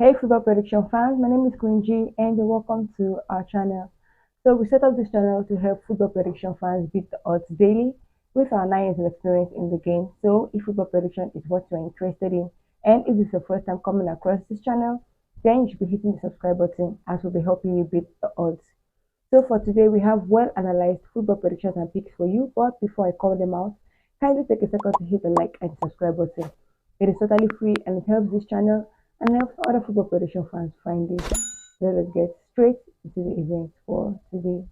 Hey football prediction fans, my name is Queen G and welcome to our channel. So we set up this channel to help football prediction fans beat the odds daily with our 9 years of experience in the game. So if football prediction is what you're interested in and if this is your first time coming across this channel, then you should be hitting the subscribe button as we'll be helping you beat the odds. So for today we have well analyzed football predictions and picks for you, but before I call them out, kindly take a second to hit the like and subscribe button. It is totally free and it helps this channel and helps other football prediction fans find it. So let's get straight into the event for today.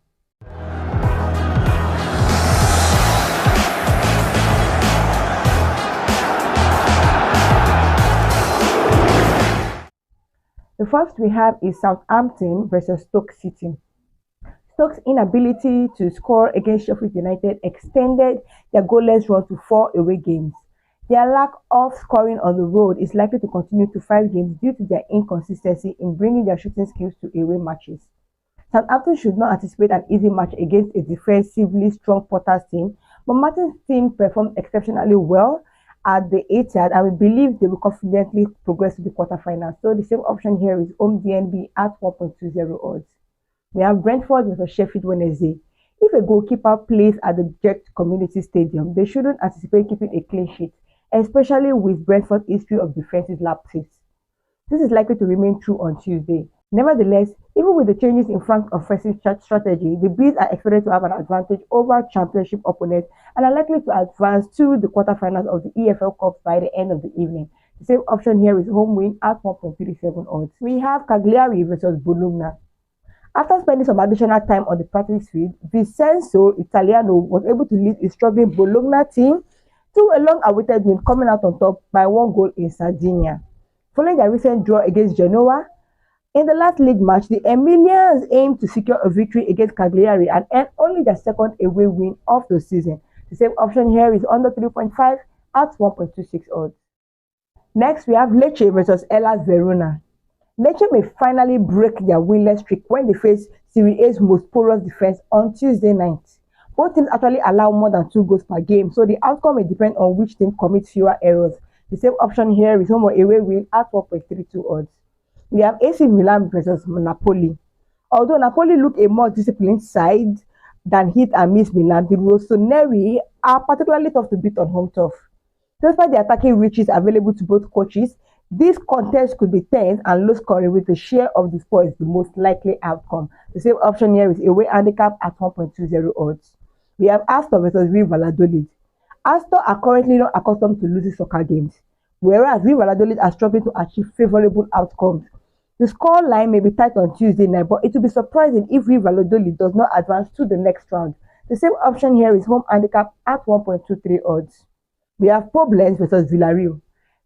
The first we have is Southampton versus Stoke City. Stoke's inability to score against Sheffield United extended their goalless run to 4 away games. Their lack of scoring on the road is likely to continue to 5 games due to their inconsistency in bringing their shooting skills to away matches. Southampton should not anticipate an easy match against a defensively strong Potters team, but Martin's team performed exceptionally well at the Etihad and we believe they will confidently progress to the quarterfinals. So the same option here is home DNB at 1.20 odds. We have Brentford versus Sheffield Wednesday. If a goalkeeper plays at the Jet Community Stadium, they shouldn't anticipate keeping a clean sheet, especially with Brentford's history of defensive lapses. This is likely to remain true on Tuesday. Nevertheless, even with the changes in Frank's offensive strategy, the Bees are expected to have an advantage over championship opponents and are likely to advance to the quarterfinals of the EFL Cup by the end of the evening. The same option here is home win at 1.37 odds. We have Cagliari versus Bologna. After spending some additional time on the practice field, Vincenzo Italiano was able to lead a struggling Bologna team to a long-awaited win, coming out on top by 1 goal in Sardinia. Following their recent draw against Genoa, in the last league match, the Emilians aimed to secure a victory against Cagliari and earn only their second away win of the season. The same option here is under 3.5 at 1.26 odds. Next, we have Lecce versus Hellas Verona. Lecce may finally break their winless streak when they face Serie A's most porous defense on Tuesday night. Both teams actually allow more than 2 goals per game, so the outcome may depend on which team commits fewer errors. The same option here is home or away win at 4.32 odds. We have AC Milan versus Napoli. Although Napoli look a more disciplined side than hit and miss Milan, the Rossoneri are particularly tough to beat on home turf. Despite the attacking riches available to both coaches, this contest could be tense and low scoring, with the share of the spoils the most likely outcome. The same option here is away handicap at 1.20 odds. We have Astor versus Real Valladolid. Astor are currently not accustomed to losing soccer games, whereas Real Valladolid are struggling to achieve favorable outcomes. The score line may be tight on Tuesday night, but it will be surprising if Real Valladolid does not advance to the next round. The same option here is home handicap at 1.23 odds. We have Poblenz versus Villarreal.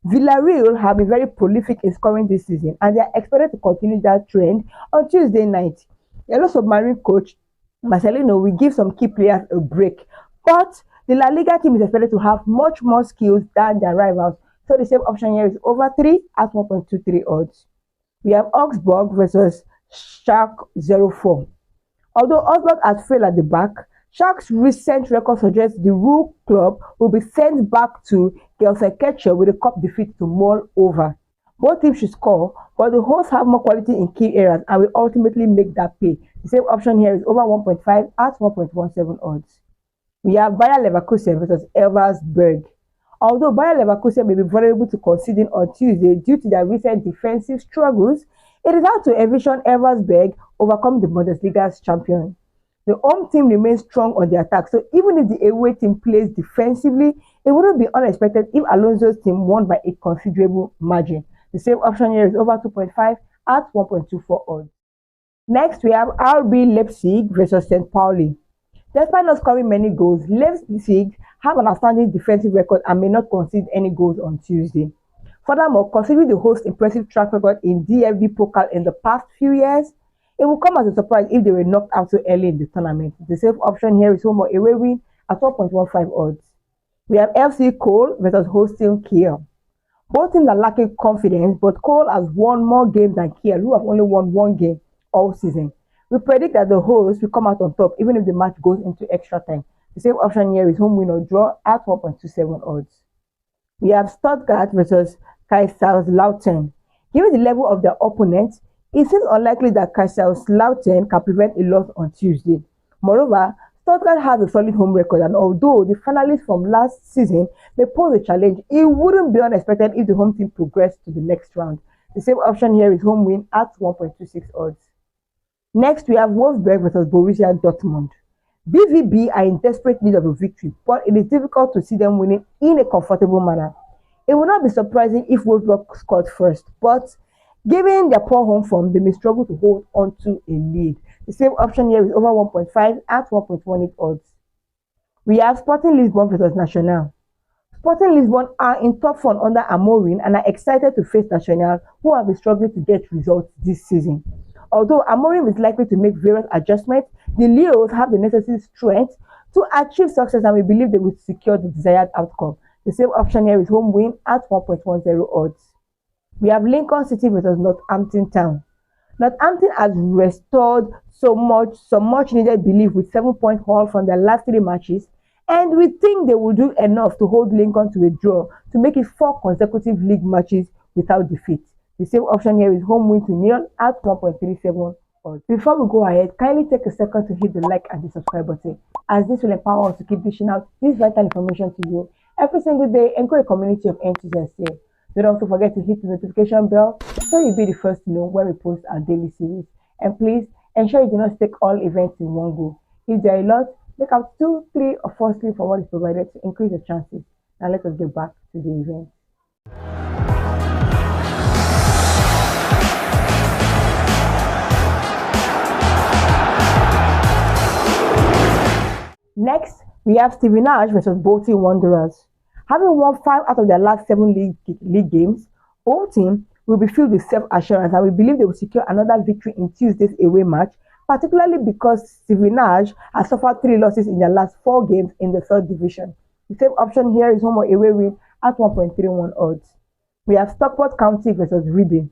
Villarreal have been very prolific in scoring this season and they are expected to continue that trend on Tuesday night. Yellow Submarine coach Marcelino will give some key players a break, but the La Liga team is expected to have much more skills than their rivals. So the same option here is over 3 at 1.23 odds. We have Augsburg versus Schalke 04. Although Augsburg has failed at the back, Schalke's recent record suggests the Ruhr club will be sent back to Gelsenkirchen with a cup defeat to mull over. Both teams should score, but the hosts have more quality in key areas and will ultimately make that pay. The same option here is over 1.5 at 1.17 odds. We have Bayer Leverkusen versus Elversberg. Although Bayer Leverkusen may be vulnerable to conceding on Tuesday due to their recent defensive struggles, it is hard to envision Elversberg overcome the Bundesliga's champion. The home team remains strong on the attack, so even if the away team plays defensively, it wouldn't be unexpected if Alonso's team won by a considerable margin. The same option here is over 2.5 at 1.24 odds. Next, we have RB Leipzig versus St. Pauli. Despite not scoring many goals, Leipzig have an outstanding defensive record and may not concede any goals on Tuesday. Furthermore, considering the host's impressive track record in DFB Pokal in the past few years, it will come as a surprise if they were knocked out so early in the tournament. The safe option here is home or away win at 4.15 odds. We have FC Cole versus hosting Kiel. Both teams are lacking confidence, but Cole has won more games than Kiel, who have only won 1 game all season. We predict that the hosts will come out on top even if the match goes into extra time. The same option here is home win or draw at 1.27 odds. We have Stuttgart versus Kaiserslautern. Given the level of their opponent, it seems unlikely that Kaiserslautern can prevent a loss on Tuesday. Moreover, Stuttgart has a solid home record, and although the finalists from last season may pose a challenge, it wouldn't be unexpected if the home team progressed to the next round. The same option here is home win at 1.26 odds. Next, we have Wolfsburg versus Borussia Dortmund. BVB are in desperate need of a victory, but it is difficult to see them winning in a comfortable manner. It would not be surprising if Wolfsburg scored first, but given their poor home form, they may struggle to hold on to a lead. The same option here is over 1.5 at 1.18 odds. We have Sporting Lisbon versus Nacional. Sporting Lisbon are in top form under Amorim and are excited to face Nacional, who have been struggling to get results this season. Although Amorim is likely to make various adjustments, the Leos have the necessary strength to achieve success, and we believe they will secure the desired outcome. The same option here is home win at 1.10 odds. We have Lincoln City versus Northampton Town. Northampton has restored some much needed belief with 7-point haul from their last 3 matches, and we think they will do enough to hold Lincoln to a draw to make it 4 consecutive league matches without defeat. The same option here is home win to nil at 1.37 odds. Before we go ahead, kindly take a second to hit the like and the subscribe button, as this will empower us to keep dishing out this vital information to you every single day and grow a community of enthusiasts here. Don't also forget to hit the notification bell so you'll be the first to know when we post our daily series. And please ensure you do not take all events in one go. If there are a lot, make out 2, 3, or 4 sleep for what is provided to increase the chances. Now let us get back to the event. Next, we have Stevenage versus Bolton Wanderers. Having won 5 out of their last 7 league games, Bolton will be filled with self-assurance, and we believe they will secure another victory in Tuesday's away match, particularly because Stevenage has suffered 3 losses in their last 4 games in the 3rd division. The same option here is home or away win at 1.31 odds. We have Stockport County versus Reading.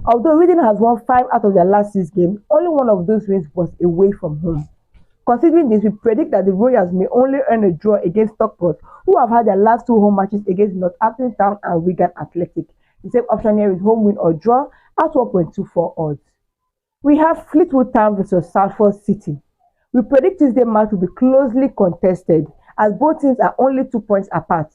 Although Reading has won 5 out of their last 6 games, only one of those wins was away from home. Considering this, we predict that the Royals may only earn a draw against Stockport, who have had their last 2 home matches against Northampton Town and Wigan Athletic. The same option here is home win or draw at 1.24 odds. We have Fleetwood Town versus Salford City. We predict Tuesday match will be closely contested, as both teams are only 2 points apart.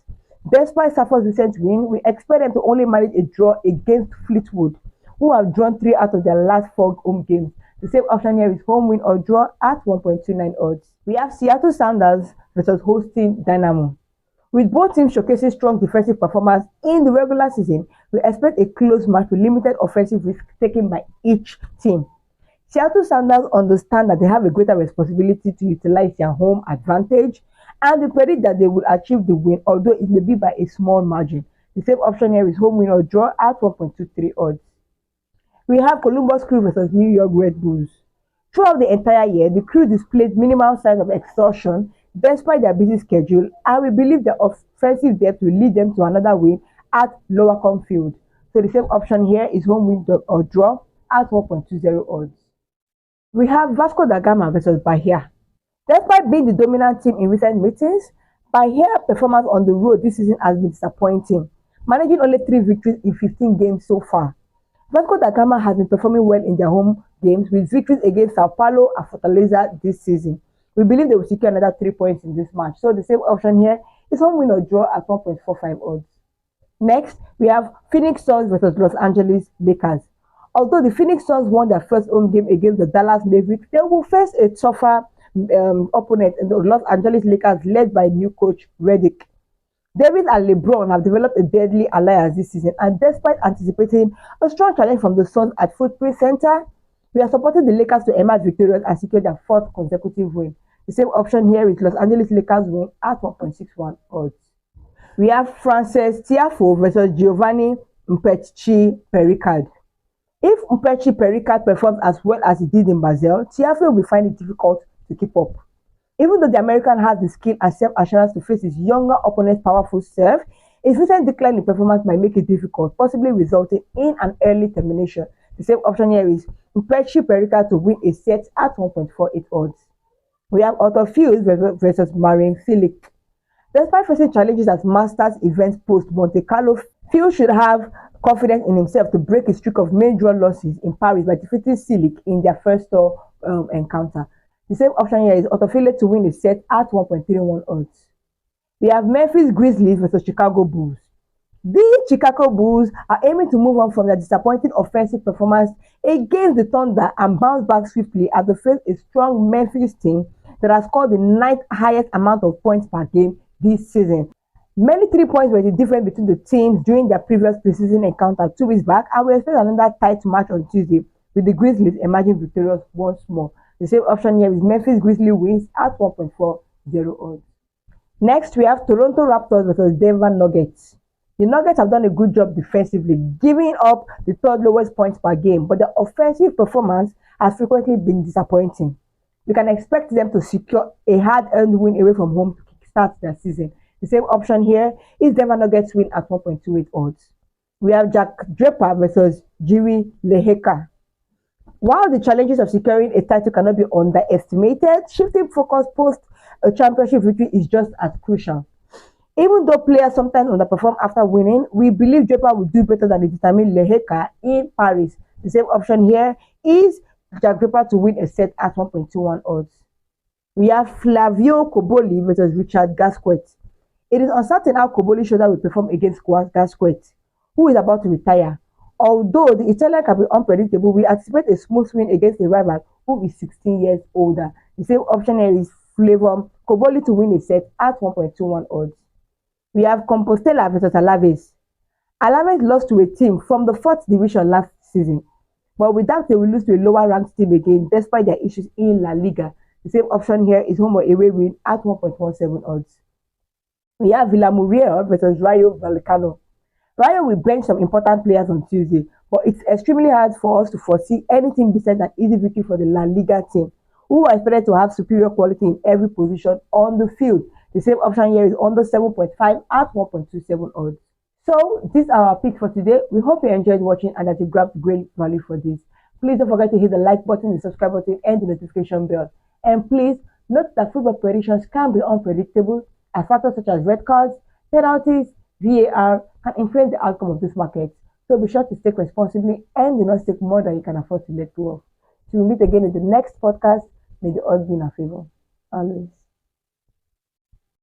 Despite Salford's recent win, we expect them to only manage a draw against Fleetwood, who have drawn 3 out of their last 4 home games. The same option here is home win or draw at 1.29 odds. We have Seattle Sounders versus hosting Dynamo. With both teams showcasing strong defensive performance in the regular season, we expect a close match with limited offensive risk taken by each team. Seattle Sounders understand that they have a greater responsibility to utilize their home advantage, and we predict that they will achieve the win, although it may be by a small margin. The same option here is home win or draw at 1.23 odds. We have Columbus Crew versus New York Red Bulls. Throughout the entire year, the Crew displayed minimal signs of exhaustion despite their busy schedule, and we believe the offensive depth will lead them to another win at Lowercombe Field. So the same option here is home win or draw at 1.20 odds. We have Vasco da Gama versus Bahia. Despite being the dominant team in recent meetings, Bahia's performance on the road this season has been disappointing, managing only 3 victories in 15 games so far. Vasco da Gama has been performing well in their home games with victories against Sao Paulo and Fortaleza this season. We believe they will secure another 3 points in this match. So the same option here is home win or draw at 1.45 odds. Next, we have Phoenix Suns versus Los Angeles Lakers. Although the Phoenix Suns won their first home game against the Dallas Mavericks, they will face a tougher opponent in the Los Angeles Lakers led by new coach Redick. Davis and LeBron have developed a deadly alliance this season, and despite anticipating a strong challenge from the Suns at Footprint Center, we are supporting the Lakers to emerge victorious and secure their 4th consecutive win. The same option here is Los Angeles Lakers win at 1.61 odds. We have Frances Tiafoe versus Giovanni Mpetshi Pericard. If Mpetshi Pericard performs as well as he did in Basel, Tiafoe will find it difficult to keep up. Even though the American has the skill and self-assurance to face his younger opponent's powerful serve, his recent decline in performance might make it difficult, possibly resulting in an early termination. The same option here is Mpetshi Pericard to win a set at 1.48 odds. We have Arthur Fields versus Marin Cilic. Despite facing challenges at Masters events post Monte Carlo, Fields should have confidence in himself to break his streak of main draw losses in Paris by defeating Silic in their first tour encounter. The same option here is Autofile to win a set at 1.31 odds. We have Memphis Grizzlies versus Chicago Bulls. The Chicago Bulls are aiming to move on from their disappointing offensive performance against the Thunder and bounce back swiftly as they face a strong Memphis team that has scored the ninth highest amount of points per game this season. Many 3 points were the difference between the teams during their previous preseason encounter 2 weeks back, and we expect another tight match on Tuesday with the Grizzlies emerging victorious once more. The same option here is Memphis Grizzlies wins at 1.40 odds. Next, we have Toronto Raptors versus Denver Nuggets. The Nuggets have done a good job defensively, giving up the third lowest points per game, but their offensive performance has frequently been disappointing. We can expect them to secure a hard-earned win away from home to kickstart their season. The same option here is Denver Nuggets win at 1.28 odds. We have Jack Draper versus Jiri Lehecka. While the challenges of securing a title cannot be underestimated, shifting focus post a championship victory is just as crucial. Even though players sometimes underperform after winning, we believe Draper will do better than the determined Lehecka in Paris. The same option here is Jack Draper to win a set at 1.21 odds. We have Flavio Cobolli versus Richard Gasquet. It is uncertain how Cobolli's shoulder will perform against Gasquet, who is about to retire. Although the Italian can be unpredictable, we anticipate a smooth win against a rival who is 16 years older. The same option here is Flavio Cobolli to win a set at 1.21 odds. We have Compostela versus Alaves. Alaves lost to a team from the 4th division last season, but we doubt they will lose to a lower ranked team again despite their issues in La Liga. The same option here is home or away win at 1.17 odds. We have Villarreal versus Rayo Vallecano. Rayo will bench some important players on Tuesday, but it's extremely hard for us to foresee anything besides an easy victory for the La Liga team, who are expected to have superior quality in every position on the field. The same option here is under 7.5 at 1.27 odds. So these are our picks for today. We hope you enjoyed watching and that you grabbed great value for this. Please don't forget to hit the like button, the subscribe button, and the notification bell. And please note that football predictions can be unpredictable, as factors such as red cards, penalties, VAR can influence the outcome of this market. So be sure to stake responsibly and do not stake more than you can afford to let go of. Till we meet again in the next podcast, may the odds be in our favor. Always.